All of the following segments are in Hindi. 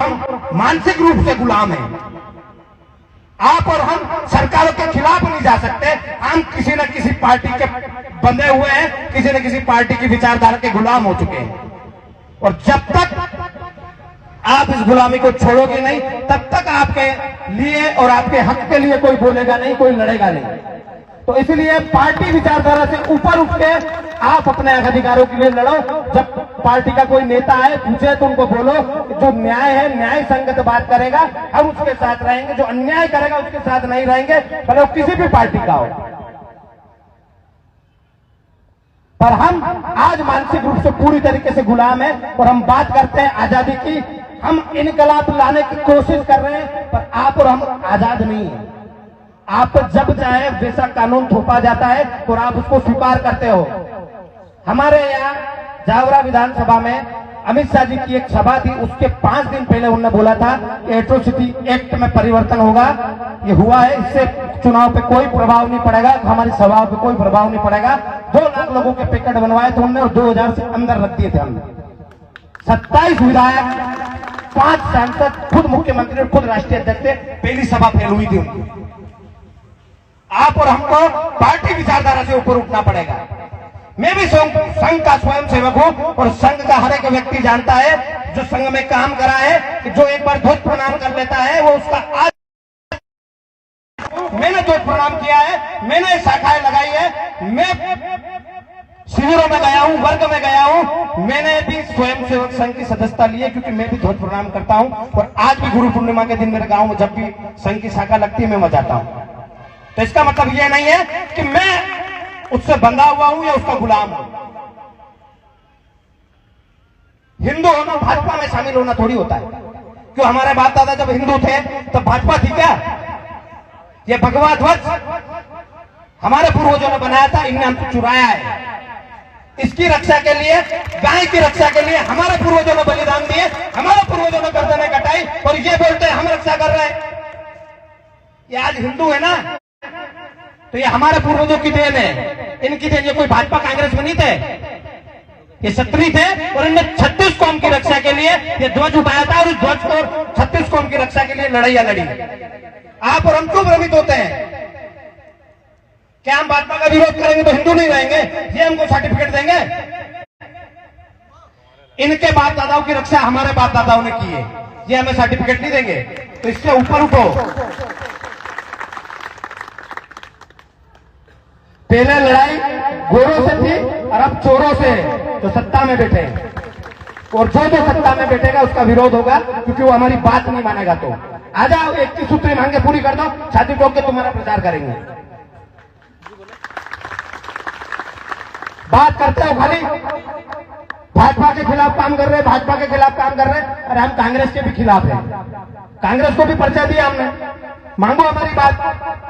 हम मानसिक रूप से गुलाम हैं। आप और हम सरकारों के खिलाफ नहीं जा सकते। हम किसी न किसी पार्टी के बंधे हुए हैं, किसी न किसी पार्टी की विचारधारा के गुलाम हो चुके हैं। और जब तक आप इस गुलामी को छोड़ोगे नहीं, तब तक आपके लिए और आपके हक के लिए कोई बोलेगा नहीं, कोई लड़ेगा नहीं। तो इसलिए पार्टी विचारधारा से ऊपर उठ के आप अपने अधिकारों के लिए लड़ो। जब पार्टी का कोई नेता है पूछे तो उनको बोलो जो न्याय है, न्याय संगत बात करेगा, हम उसके साथ रहेंगे। जो अन्याय करेगा उसके साथ नहीं रहेंगे, भले वो किसी भी पार्टी का हो। पर हम आज मानसिक रूप से पूरी तरीके से गुलाम हैं और हम बात करते हैं आजादी की। हम इनकलाब लाने की कोशिश कर रहे हैं, पर आप और हम आजाद नहीं है। आप पर जब चाहे वैसा कानून थोपा जाता है और आप उसको स्वीकार करते हो। हमारे यहाँ जावरा विधानसभा में अमित शाह जी की एक सभा थी, उसके 5 दिन पहले उन्होंने बोला था कि एट्रोसिटी एक्ट में परिवर्तन होगा। ये हुआ है, इससे चुनाव पे कोई प्रभाव नहीं पड़ेगा, हमारी सभा पे कोई प्रभाव नहीं पड़ेगा। 2 लाख लोगों के पैकेट बनवाए थे उन्होंने और 2000 से अंदर रख दिए थे हमने। 27 विधायक, 5 सांसद, खुद मुख्यमंत्री और खुद राष्ट्रीय अध्यक्ष थे। पहली सभा फेल हुई थी उनकी। आप और हमको पार्टी विचारधारा से ऊपर उठना पड़ेगा। मैं भी संघ का स्वयं सेवक हूं और संघ का हर एक व्यक्ति जानता है, जो संघ में काम करा है, कि जो एक बार ध्वज प्रणाम कर लेता है वो उसका आज। मैंने ध्वज प्रणाम किया है, मैंने शाखाएं लगाई है, मैं शिविरों में गया हूं, वर्ग में गया हूं। मैंने भी स्वयं सेवक संघ की सदस्यता ली है, क्योंकि मैं भी ध्वज प्रणाम करता हूं। और आज भी गुरु पूर्णिमा के दिन मेरे गांव में जब भी संघ की शाखा लगती है मैं वहां जाता हूं। तो इसका मतलब यह नहीं है कि मैं उससे बंधा हुआ हूं या उसका गुलाम हूं। हिंदू होना भाजपा में शामिल होना थोड़ी होता है। क्यों हमारे बाप दादा जब हिंदू थे तब भाजपा थी क्या? ये भगवा ध्वज हमारे पूर्वजों ने बनाया था, इनने हमको चुराया है। इसकी रक्षा के लिए, गाय की रक्षा के लिए हमारे पूर्वजों ने बलिदान दिए, हमारे पूर्वजों ने गर्दनें कटाई और ये बोलते हैं हम रक्षा कर रहे हैं। ये आज हिंदू है ना, तो ये हमारे पूर्वजों की देन है, इनकी देन। ये कोई भाजपा कांग्रेस में नहीं थे, ये क्षत्रिय थे और इनने 36 कौम की रक्षा के लिए ये ध्वज उठाया था और उस ध्वज को 36 कौम की रक्षा के लिए लड़ाइयां लड़ी। आप और हम क्यों भ्रमित होते हैं? क्या हम भाजपा का विरोध करेंगे तो हिंदू नहीं रहेंगे? ये हमको सर्टिफिकेट देंगे? इनके बाप दादाओं की रक्षा हमारे बाप दादाओं ने की है, ये हमें सर्टिफिकेट नहीं देंगे। तो इससे ऊपर उठो। पहले लड़ाई गोरों से थी और अब चोरों से, जो सत्ता में बैठे। और जो सत्ता में बैठेगा उसका विरोध होगा, क्योंकि वो हमारी बात नहीं मानेगा। तो आ जाओ, 21 सूत्री मांगे पूरी कर दो, छाती ठोक के तुम्हारा प्रचार करेंगे। बात करते हो खाली भाजपा के खिलाफ काम कर रहे, भाजपा के खिलाफ काम कर रहे, और हम कांग्रेस के भी खिलाफ हैं। कांग्रेस को भी पर्चा दिया हमने, मांगो हमारी बात।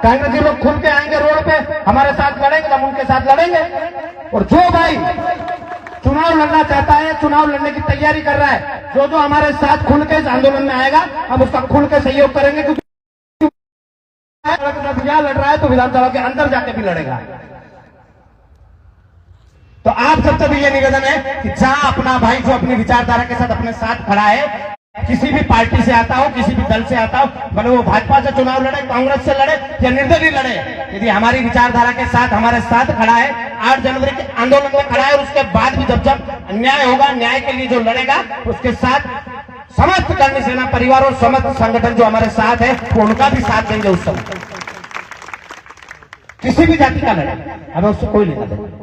कांग्रेसी लोग खुल के आएंगे रोड पे, हमारे साथ लड़ेंगे, हम उनके साथ लड़ेंगे। और जो भाई चुनाव लड़ना चाहता है, चुनाव लड़ने की तैयारी कर रहा है, जो हमारे साथ खुल के इस आंदोलन में आएगा, हम उसका खुल के सहयोग करेंगे। क्योंकि लड़ रहा है तो विधानसभा के अंदर जाके भी लड़ेगा। तो आप सबसे भी ये निवेदन है कि जहां अपना भाई जो अपनी विचारधारा के साथ अपने साथ खड़ा है, किसी भी पार्टी से आता हो, किसी भी दल से आता हो, भले वो भाजपा से चुनाव लड़े, कांग्रेस से लड़े या निर्दलीय लड़े, यदि हमारी विचारधारा के साथ हमारे साथ खड़ा है, 8 जनवरी के आंदोलन में खड़ा है, और उसके बाद भी जब अन्याय होगा, न्याय के लिए जो लड़ेगा, उसके साथ समस्त कर्मी सेना परिवार और समस्त संगठन जो हमारे साथ है, वो उनका भी साथ देंगे। उस समय किसी भी जाति का लड़े, हमें उससे कोई लेना देना।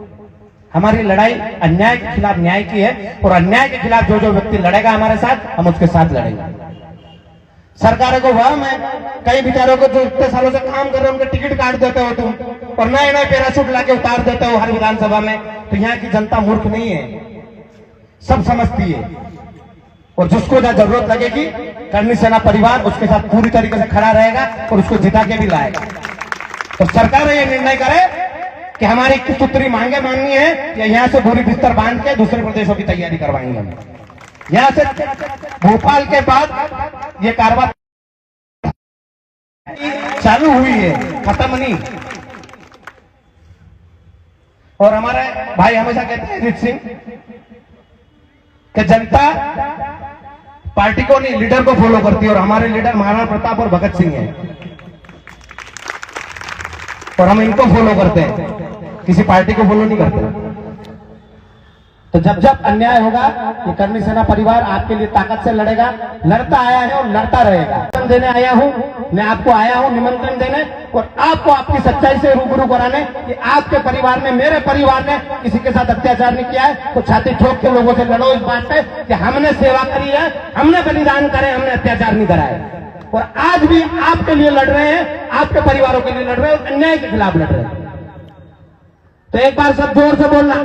हमारी लड़ाई अन्याय के खिलाफ न्याय की है, और अन्याय के खिलाफ जो व्यक्ति लड़ेगा हमारे साथ, हम उसके साथ लड़ेंगे। सरकारों को वह मैं कई विचारों को जो इतने सालों से काम कर रहे हैं उनके टिकट काट देते हो तुम, और नए नए पैराशूट लाके उतार देते हो हर विधानसभा में। तो यहाँ की जनता मूर्ख नहीं है, सब समझती है। और जिसको जहां जरूरत लगेगी, कर्मी सेना परिवार उसके साथ पूरी तरीके से खड़ा रहेगा और उसको जिता के भी लाएगा। तो सरकार ये निर्णय करे कि हमारी 21 सूत्री मांगे माननी है, या यहाँ से बोरी बिस्तर बांध के दूसरे प्रदेशों की तैयारी करवाएंगे हम। यहाँ से भोपाल के बाद ये कार्रवाई चालू हुई है, खत्म नहीं। और हमारे भाई हमेशा कहते हैं अजीत सिंह कि जनता पार्टी को नहीं, लीडर को फॉलो करती है। और हमारे लीडर महाराणा प्रताप और भगत सिंह हैं, और हम इनको फॉलो करते हैं, किसी पार्टी को फॉलो नहीं करते। तो जब जब अन्याय होगा, ये करनी सेना परिवार आपके लिए ताकत से लड़ेगा, लड़ता आया है और लड़ता रहेगा। निमंत्रण देने आया हूं, मैं आपको आया हूं निमंत्रण देने और आपको आपकी सच्चाई से रूबरू कराने कि आपके परिवार ने, मेरे परिवार ने किसी के साथ अत्याचार नहीं किया है। तो छाती ठोक के लोगों से लड़ो इस बात पे कि हमने सेवा करी है, हमने बलिदान करे, हमने अत्याचार नहीं करा है। और आज भी आपके लिए लड़ रहे हैं, आपके परिवारों के लिए लड़ रहे हैं और अन्याय के खिलाफ लड़ रहे हैं। तो एक बार सब जोर से बोलना,